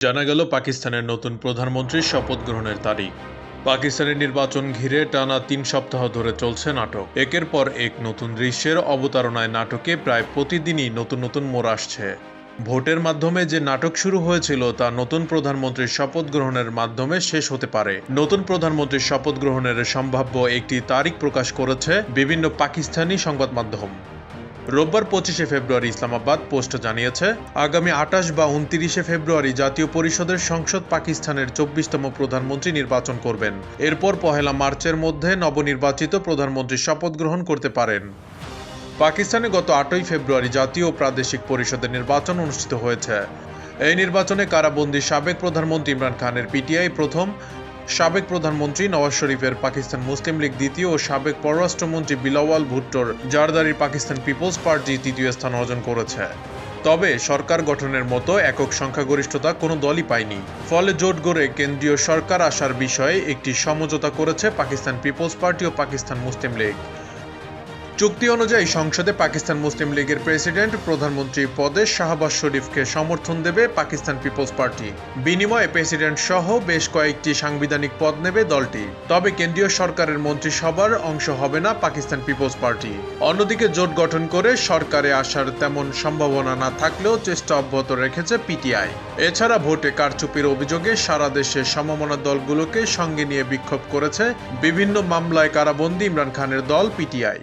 জানা গেল পাকিস্তানের নতুন প্রধানমন্ত্রীর শপথ গ্রহণের তারিখ। পাকিস্তানের নির্বাচন ঘিরে টানা ৩ সপ্তাহ ধরে চলছে নাটক। একের পর এক নতুন দৃশ্যের অবতারণায় নাটকে প্রায় প্রতিদিনই নতুন নতুন মোড় আসছে। ভোটের মাধ্যমে যে নাটক শুরু হয়েছিল তা নতুন প্রধানমন্ত্রীর শপথ গ্রহণের মাধ্যমে শেষ হতে পারে। নতুন প্রধানমন্ত্রীর শপথ গ্রহণের সম্ভাব্য একটি তারিখ প্রকাশ করেছে বিভিন্ন পাকিস্তানি সংবাদ মাধ্যম। রোববার 25শে ফেব্রুয়ারি ইসলামাবাদ পোস্ট জানিয়েছে, আগামী 28 বা 29শে ফেব্রুয়ারি জাতীয় পরিষদের সংসদ পাকিস্তানের 24তম প্রধানমন্ত্রী নির্বাচন করবেন। এরপর 1 মার্চের মধ্যে নবনির্বাচিত প্রধানমন্ত্রী শপথ গ্রহণ করতে পারেন। পাকিস্তানে গত 8ই ফেব্রুয়ারি জাতীয় ও প্রাদেশিক পরিষদের নির্বাচন অনুষ্ঠিত হয়েছে। এই নির্বাচনে কারাবন্দী সাবেক প্রধানমন্ত্রী ইমরান খানের পিটিআই প্রথম, সাবেক প্রধানমন্ত্রী নওয়াজ শরীফের পাকিস্তান মুসলিম লীগ দ্বিতীয় ও সাবেক পররাষ্ট্রমন্ত্রী বিলাওয়াল ভুট্টোর জারদারির পাকিস্তান পিপলস পার্টি তৃতীয় স্থান অর্জন করেছে। তবে সরকার গঠনের মতো একক সংখ্যাগরিষ্ঠতা কোনো দলই পায়নি। ফলে জোট গড়ে কেন্দ্রীয় সরকার আসার বিষয়ে একটি সমঝোতা করেছে পাকিস্তান পিপলস পার্টি ও পাকিস্তান মুসলিম লীগ। চুক্তি অনুযায়ী সংসদে পাকিস্তান মুসলিম লীগের প্রেসিডেন্ট প্রধানমন্ত্রী পদে শাহবাজ শরীফকে সমর্থন দেবে পাকিস্তান পিপলস পার্টি। বিনিময়ে প্রেসিডেন্ট সহ বেশ কয়েকটি সাংবিধানিক পদ নেবে দলটি। তবে কেন্দ্রীয় সরকারের মন্ত্রিসভার অংশ হবে না পাকিস্তান পিপলস পার্টি। অন্যদিকে জোট গঠন করে সরকারে আসার তেমন সম্ভাবনা না থাকলেও চেষ্টা অব্যাহত রেখেছে পিটিআই। এছাড়া ভোটে কারচুপির অভিযোগে সারা দেশে সমমনা দলগুলোকে সঙ্গে নিয়ে বিক্ষোভ করেছে বিভিন্ন মামলায় কারাবন্দী ইমরান খানের দল পিটিআই।